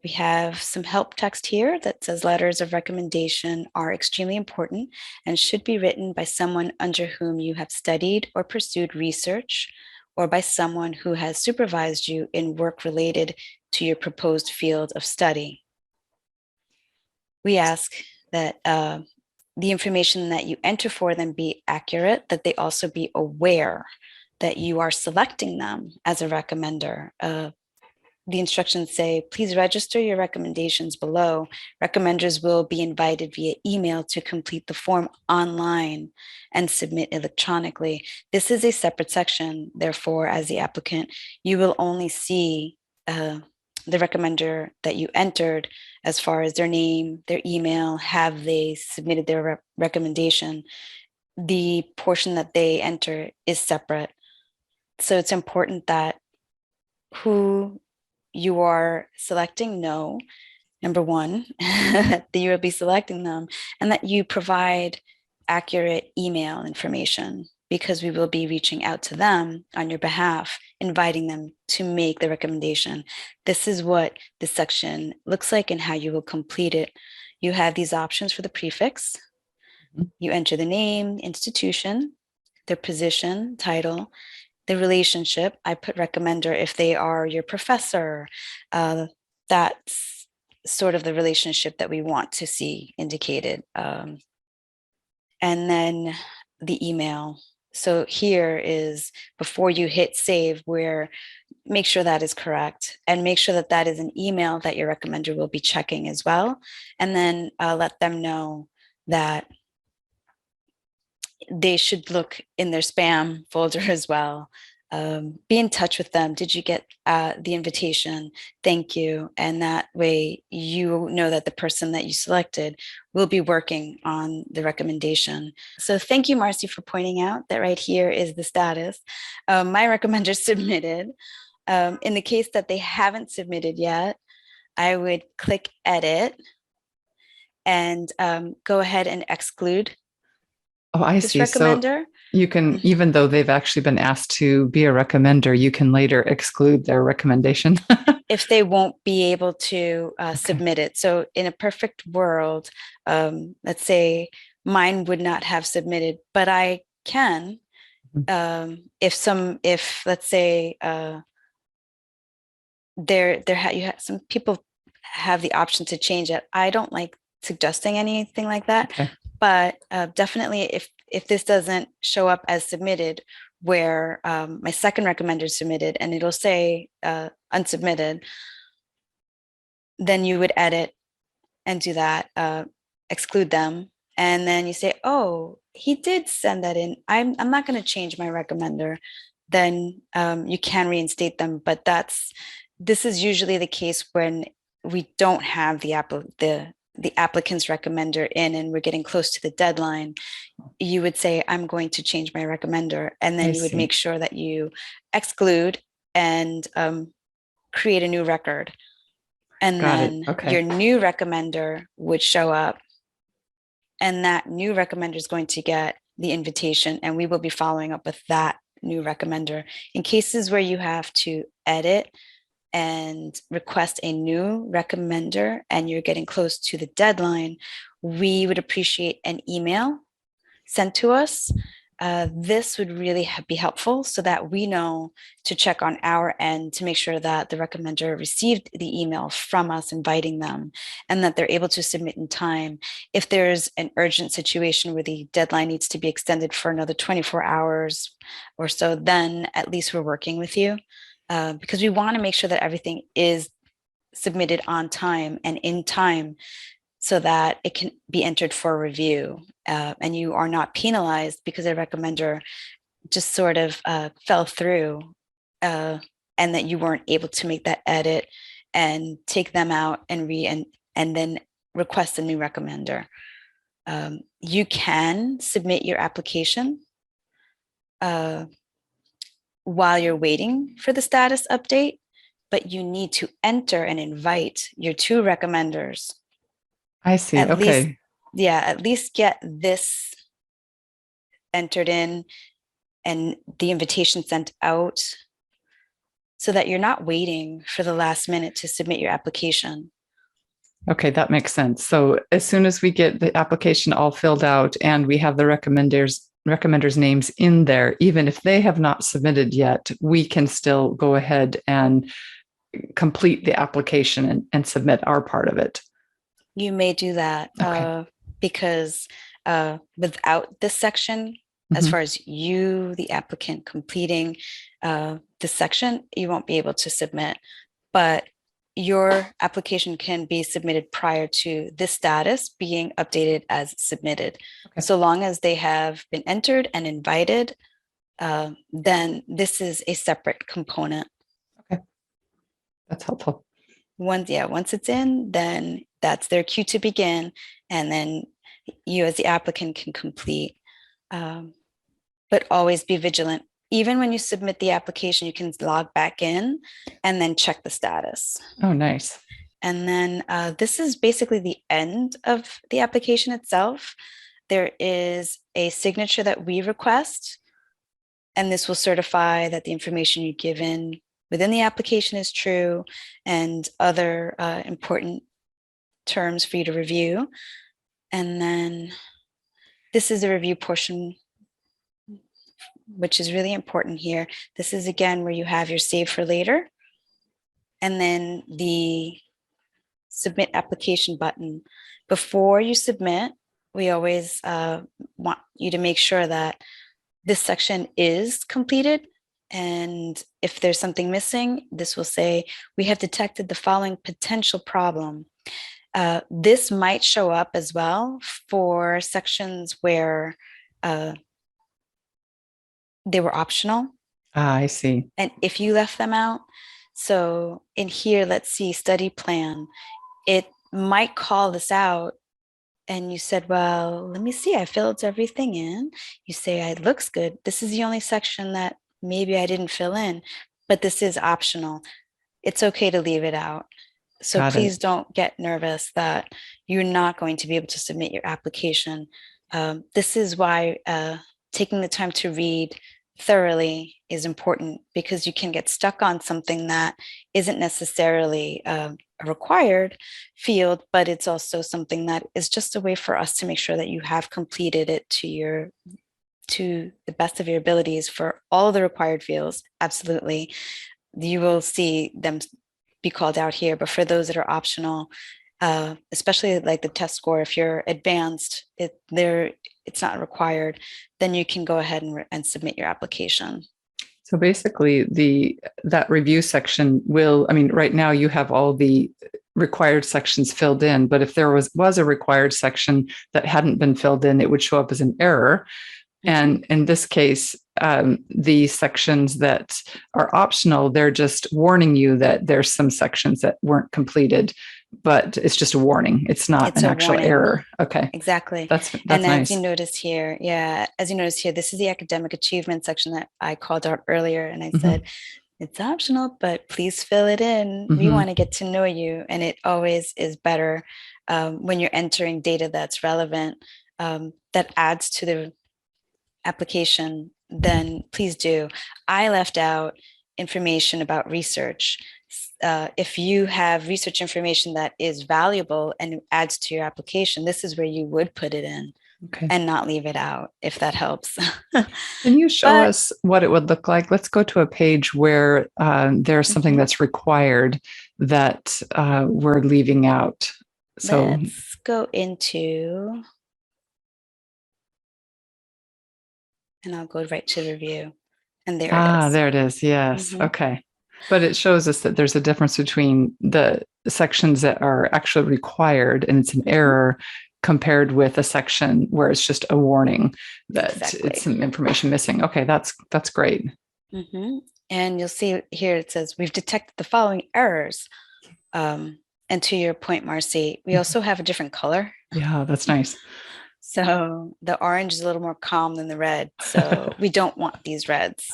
We have some help text here that says letters of recommendation are extremely important and should be written by someone under whom you have studied or pursued research, or by someone who has supervised you in work related to your proposed field of study. We ask that the information that you enter for them be accurate, that they also be aware that you are selecting them as a recommender. The instructions say, please register your recommendations below. Recommenders will be invited via email to complete the form online and submit electronically. This is a separate section. Therefore, as the applicant, you will only see the recommender that you entered as far as their name, their email, have they submitted their recommendation. The portion that they enter is separate. So it's important that who you are selecting know, number one, that you will be selecting them, and that you provide accurate email information, because we will be reaching out to them on your behalf, inviting them to make the recommendation. This is what this section looks like and how you will complete it. You have these options for the prefix. You enter the name, institution, their position, title, the relationship. I put recommender if they are your professor. That's sort of the relationship that we want to see indicated. And then the email. So here is before you hit save, where make sure that is correct, and make sure that that is an email that your recommender will be checking as well. And then let them know that they should look in their spam folder as well. Be in touch with them. Did you get the invitation? Thank you. And that way you know that the person that you selected will be working on the recommendation. So thank you, Marcy, for pointing out that right here is the status. My recommender submitted. In the case that they haven't submitted yet, I would click edit and go ahead and exclude Oh, I this see. recommender. So you can, even though they've actually been asked to be a recommender, you can later exclude their recommendation. If they won't be able to submit it. So in a perfect world, let's say mine would not have submitted, but I can, if let's say some people have the option to change it. I don't like suggesting anything like that, Okay. but definitely if this doesn't show up as submitted, where my second recommender submitted and it'll say unsubmitted, then you would edit and do that, exclude them. And then you say, oh, he did send that in. I'm not going to change my recommender. Then you can reinstate them. But this is usually the case when we don't have the applicant's recommender in and we're getting close to the deadline. You would say, I'm going to change my recommender. And then you would make sure that you exclude and create a new record. And then your new recommender would show up. And that new recommender is going to get the invitation. And we will be following up with that new recommender. In cases where you have to edit and request a new recommender and you're getting close to the deadline, we would appreciate an email sent to us. This would really be helpful so that we know to check on our end to make sure that the recommender received the email from us inviting them and that they're able to submit in time. If there's an urgent situation where the deadline needs to be extended for another 24 hours or so, then at least we're working with you. Because we want to make sure that everything is submitted on time and in time so that it can be entered for review and you are not penalized because a recommender just sort of fell through and that you weren't able to make that edit and take them out and then request a new recommender. You can submit your application while you're waiting for the status update. but you need to enter and invite your two recommenders. I see. Okay. At least get this entered in and the invitation sent out so that you're not waiting for the last minute to submit your application. Okay, that makes sense. So as soon as we get the application all filled out and we have the recommenders names in there, even if they have not submitted yet, we can still go ahead and complete the application and submit our part of it. You may do that because without this section, as far as you, the applicant, completing this section, you won't be able to submit. But your application can be submitted prior to this status being updated as submitted. Okay. So long as they have been entered and invited, then this is a separate component. Okay, that's helpful. Once it's in, then that's their cue to begin, and then you as the applicant can complete. But always be vigilant. Even when you submit the application, you can log back in and then check the status. Oh, nice. And then this is basically the end of the application itself. There is a signature that we request, and this will certify that the information you've given within the application is true and other important terms for you to review. And then this is the review portion, which is really important here. This is again where you have your save for later, and then the submit application button. Before you submit, we always want you to make sure that this section is completed. And if there's something missing, this will say, we have detected the following potential problem. This might show up as well for sections where they were optional. I see. And if you left them out, so in here, let's see, study plan, it might call this out and you said, well, let me see, I filled everything in. You say, it looks good. This is the only section that maybe I didn't fill in, but this is optional. It's okay to leave it out. So please don't get nervous that you're not going to be able to submit your application. This is why taking the time to read thoroughly is important, because you can get stuck on something that isn't necessarily a required field, but it's also something that is just a way for us to make sure that you have completed it to the best of your abilities for all the required fields. Absolutely. You will see them be called out here, but for those that are optional, especially like the test score, if you're advanced, it's not required, then you can go ahead and submit your application. So basically that review section will, right now you have all the required sections filled in, but if there was a required section that hadn't been filled in, it would show up as an error. And in this case, the sections that are optional, they're just warning you that there's some sections that weren't completed, but it's just a warning. It's not an actual error. Okay. Exactly. That's and nice. As you notice here, this is the academic achievement section that I called out earlier. And I said, it's optional, but please fill it in. We want to get to know you. And it always is better when you're entering data that's relevant, that adds to the application, then please do. I left out information about research. If you have research information that is valuable and adds to your application, this is where you would put it in and not leave it out, if that helps. Can you show us what it would look like? Let's go to a page where there's something that's required that we're leaving out. So let's go into, and I'll go right to review. And there it is. There it is. Yes. Okay. But it shows us that there's a difference between the sections that are actually required and it's an error compared with a section where it's just a warning that it's some information missing. Okay, that's great. And you'll see here it says, we've detected the following errors. And to your point, Marcy, we also have a different color. Yeah, that's nice. So the orange is a little more calm than the red. So we don't want these reds.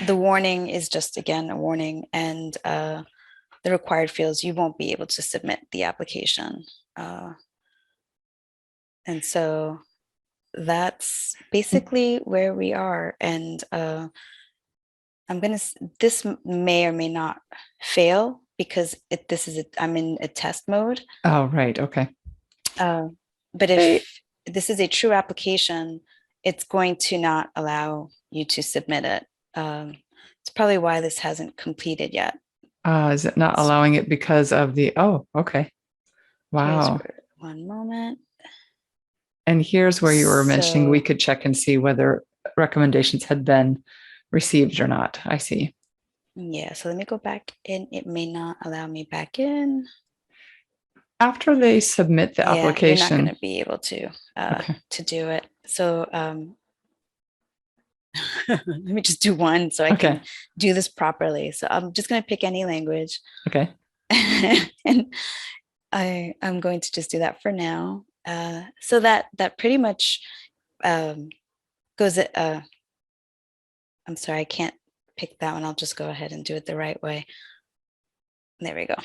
The warning is just, again, a warning, and the required fields, you won't be able to submit the application. And so that's basically where we are. And this may or may not fail because I'm in a test mode. Oh, right. Okay. But if this is a true application, it's going to not allow you to submit it. It's probably why this hasn't completed yet. Is it not allowing it because of oh, okay. Wow. One moment. And here's where you were mentioning we could check and see whether recommendations had been received or not. I see. Yeah, so let me go back in. It may not allow me back in. After they submit the application, you're not going to be able to do it. So let me just do one so I can do this properly. So I'm just going to pick any language. Okay. And I'm going to just do that for now. So that pretty much goes. I'm sorry, I can't pick that one. I'll just go ahead and do it the right way. There we go.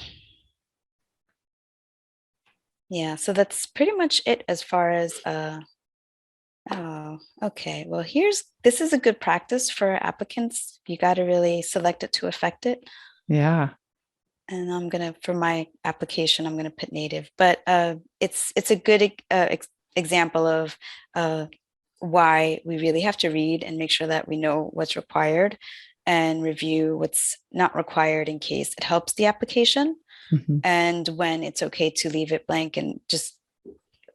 Yeah, so that's pretty much it as far as oh, okay. Well, this is a good practice for applicants. You got to really select it to affect it. Yeah. And for my application, I'm gonna put native, but it's a good example of why we really have to read and make sure that we know what's required and review what's not required in case it helps the application. Mm-hmm. And when it's okay to leave it blank and just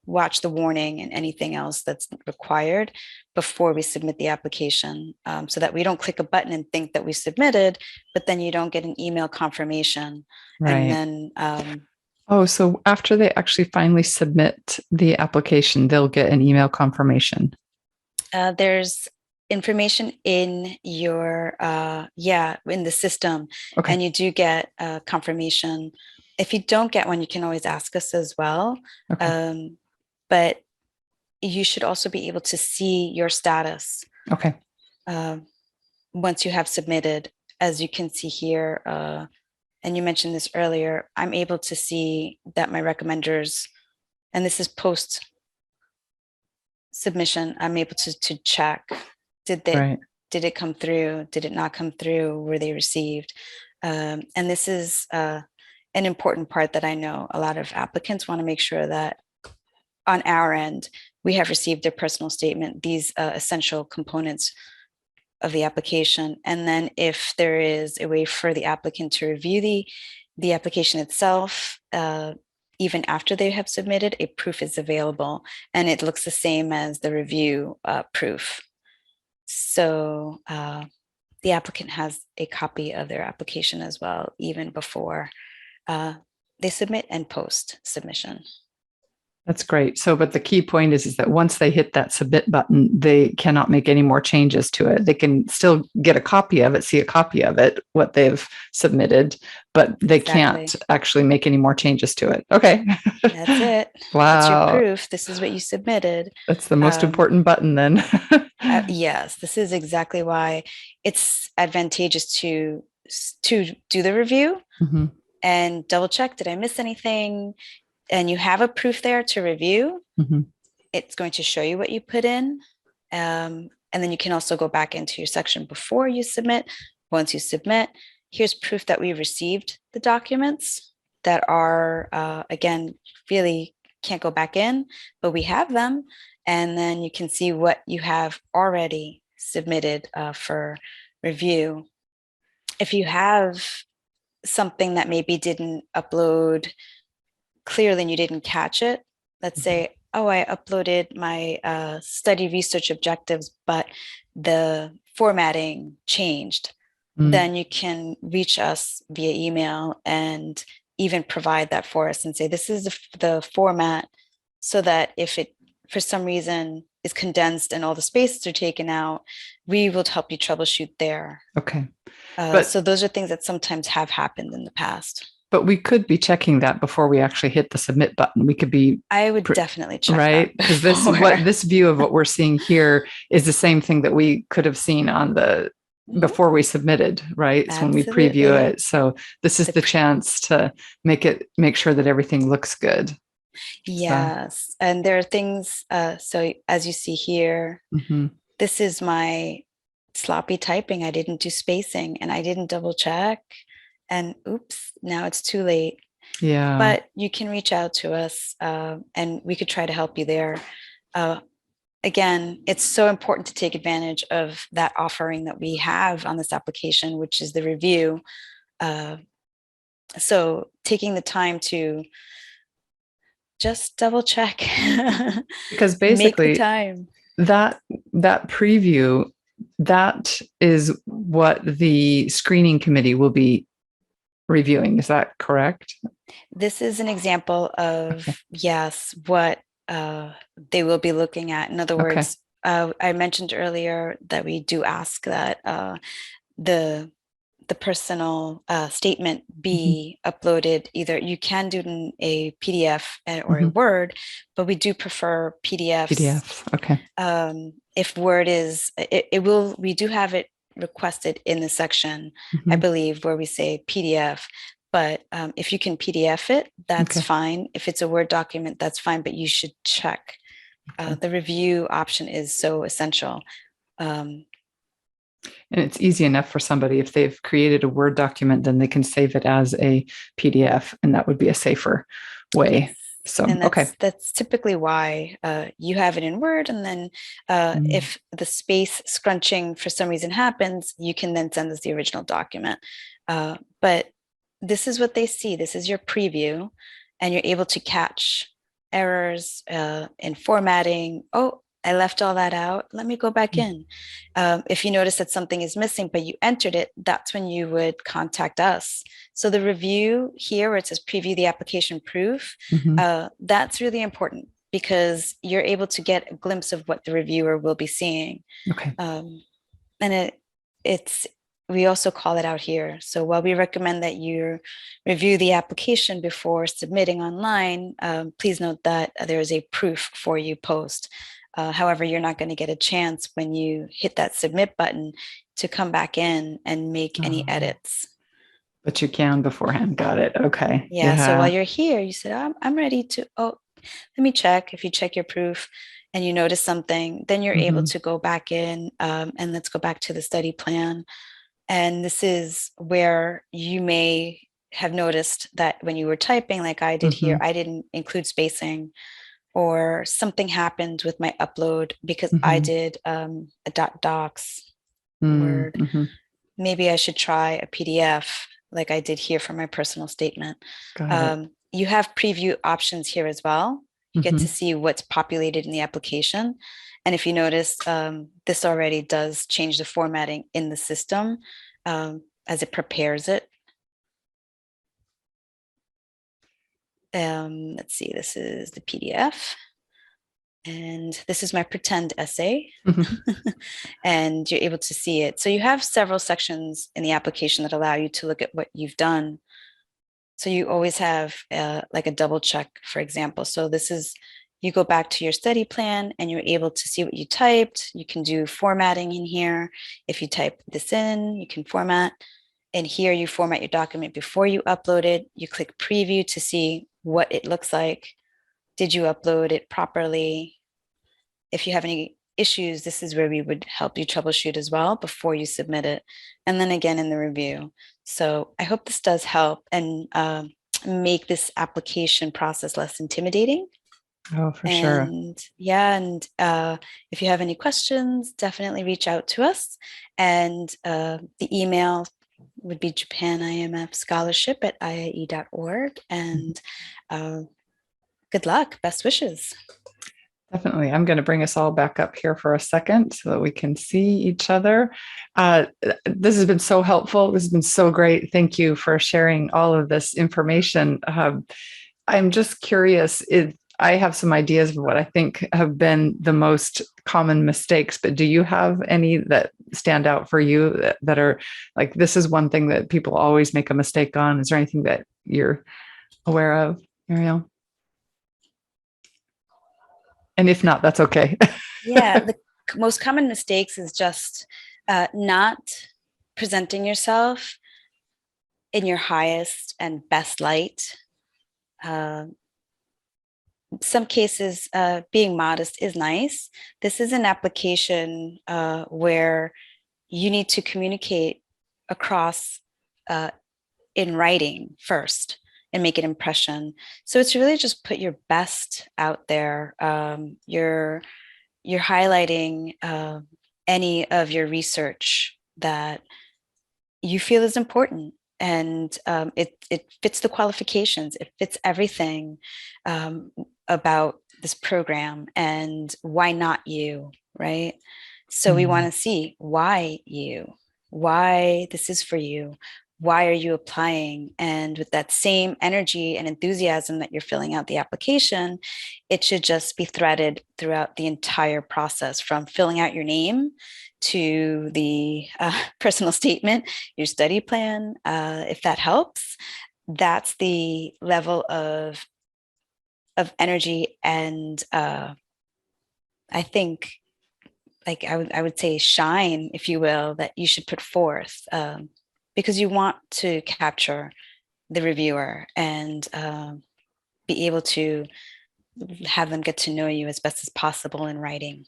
watch the warning and anything else that's required before we submit the application, so that we don't click a button and think that we submitted, but then you don't get an email confirmation. Right. And then so after they actually finally submit the application, they'll get an email confirmation. There's information in your in the system, and you do get confirmation. If you don't get one, you can always ask us as well. But you should also be able to see your status. Okay. Once you have submitted, as you can see here, and you mentioned this earlier, I'm able to see that my recommenders, and this is post submission, I'm able to check, did it come through? Did it not come through? Were they received? And this is an important part that I know a lot of applicants want to make sure that on our end, we have received a personal statement, these essential components of the application. And then if there is a way for the applicant to review the application itself, even after they have submitted, a proof is available and it looks the same as the review proof. So the applicant has a copy of their application as well, even before they submit and post submission. That's great. So, but the key point is that once they hit that submit button, they cannot make any more changes to it. They can still get a copy of it, see a copy of it, what they've submitted, but they can't actually make any more changes to it. Okay. That's it. Wow. That's your proof. This is what you submitted. That's the most important button then. Yes, this is exactly why it's advantageous to do the review and double check, did I miss anything? And you have a proof there to review. It's going to show you what you put in. And then you can also go back into your section before you submit. Once you submit, here's proof that we received the documents that are, again, really can't go back in, but we have them. And then you can see what you have already submitted for review. If you have something that maybe didn't upload clearly and you didn't catch it, let's say, oh, I uploaded my study research objectives, but the formatting changed, then you can reach us via email and even provide that for us and say, this is the format, so that if it, for some reason, is condensed and all the spaces are taken out, we will help you troubleshoot there. Okay. So those are things that sometimes have happened in the past. But we could be checking that before we actually hit the submit button. We could be. I would definitely check right, because this view of what we're seeing here is the same thing that we could have seen on the before we submitted, right? It's when we preview it. So this is the chance to make sure that everything looks good. Yes. So. And there are things, so as you see here, this is my sloppy typing. I didn't do spacing and I didn't double check, and oops, now it's too late. Yeah. But you can reach out to us and we could try to help you there. Again, it's so important to take advantage of that offering that we have on this application, which is the review. So taking the time to just double check. Because basically make the time. that preview, that is what the screening committee will be reviewing. Is that correct? This is an example of, yes, what they will be looking at. In other words, I mentioned earlier that we do ask that the personal statement be uploaded. Either you can do it in a PDF or a Word, but we do prefer PDFs. PDF, okay. If Word is, we do have it requested in the section, I believe, where we say PDF. But if you can PDF it, that's fine. If it's a Word document, that's fine, but you should check. The review option is so essential. And it's easy enough for somebody, if they've created a Word document, then they can save it as a PDF, and that would be a safer way. Yes. So, and that's typically why you have it in Word. And then if the space scrunching for some reason happens, you can then send us the original document. But this is what they see. This is your preview, and you're able to catch errors in formatting. Oh, I left all that out. Let me go back in. If you notice that something is missing, but you entered it, that's when you would contact us. So the review here, where it says preview the application proof, that's really important because you're able to get a glimpse of what the reviewer will be seeing. Okay. And we also call it out here. So while we recommend that you review the application before submitting online, please note that there is a proof for you post. However, you're not going to get a chance when you hit that submit button to come back in and make any edits. But you can beforehand. Got it. Okay. Yeah. So while you're here, you said, I'm ready to, let me check. If you check your proof and you notice something, then you're able to go back in and let's go back to the study plan. And this is where you may have noticed that when you were typing, like I did here, I didn't include spacing, or something happened with my upload because I did a .docs Word. Maybe I should try a PDF like I did here for my personal statement. You have preview options here as well. You get to see what's populated in the application. And if you notice, this already does change the formatting in the system as it prepares it. Let's see, this is the PDF. And this is my pretend essay. And you're able to see it. So you have several sections in the application that allow you to look at what you've done. So you always have like a double check, for example. So this is, you go back to your study plan and you're able to see what you typed. You can do formatting in here. If you type this in, you can format. And here you format your document before you upload it. You click preview to see what it looks like. Did you upload it properly? If you have any issues, this is where we would help you troubleshoot as well before you submit it. And then again in the review. So I hope this does help and make this application process less intimidating. Oh, for sure. Yeah, and if you have any questions, definitely reach out to us. And the email would be Japan-IMF Scholarship at IIE.org. And good luck. Best wishes. Definitely. I'm going to bring us all back up here for a second so that we can see each other. This has been so helpful. This has been so great. Thank you for sharing all of this information. I'm just curious, I have some ideas of what I think have been the most common mistakes, but do you have any that stand out for you that are like, this is one thing that people always make a mistake on? Is there anything that you're aware of, Marielle? And if not, that's okay. Yeah, the most common mistakes is just not presenting yourself in your highest and best light. Some cases, being modest is nice. This is an application where you need to communicate across in writing first and make an impression. So it's really just put your best out there. You're highlighting any of your research that you feel is important. And it fits the qualifications. It fits everything about this program, and why not you, right? So we want to see why you, why this is for you, why are you applying? And with that same energy and enthusiasm that you're filling out the application, it should just be threaded throughout the entire process, from filling out your name to the personal statement, your study plan, if that helps. That's the level of energy and I think, like I would say, shine, if you will, that you should put forth, because you want to capture the reviewer and be able to have them get to know you as best as possible in writing.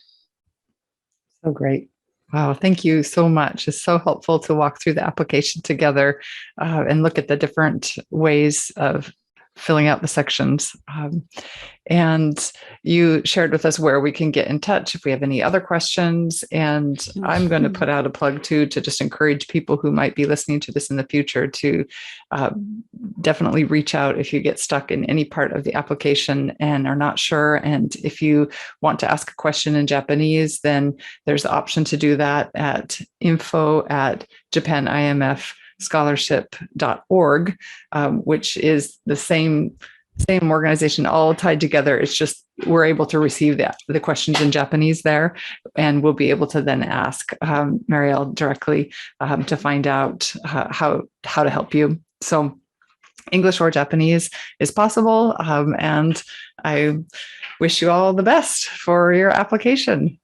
So great. Wow, thank you so much. It's so helpful to walk through the application together and look at the different ways of filling out the sections. And you shared with us where we can get in touch if we have any other questions. And I'm going to put out a plug too, to just encourage people who might be listening to this in the future to definitely reach out if you get stuck in any part of the application and are not sure. And if you want to ask a question in Japanese, then there's the option to do that at info@Japan-IMF Scholarship.org, which is the same organization, all tied together. It's just we're able to receive the questions in Japanese there, and we'll be able to then ask Marielle directly to find out how to help you. So English or Japanese is possible, and I wish you all the best for your application.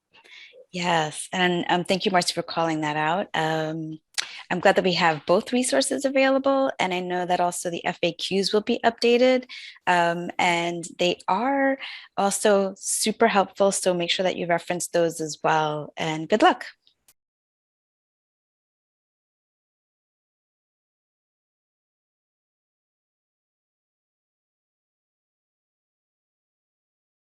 Yes, and thank you, Marcy, for calling that out. I'm glad that we have both resources available, and I know that also the FAQs will be updated, and they are also super helpful, so make sure that you reference those as well, and good luck.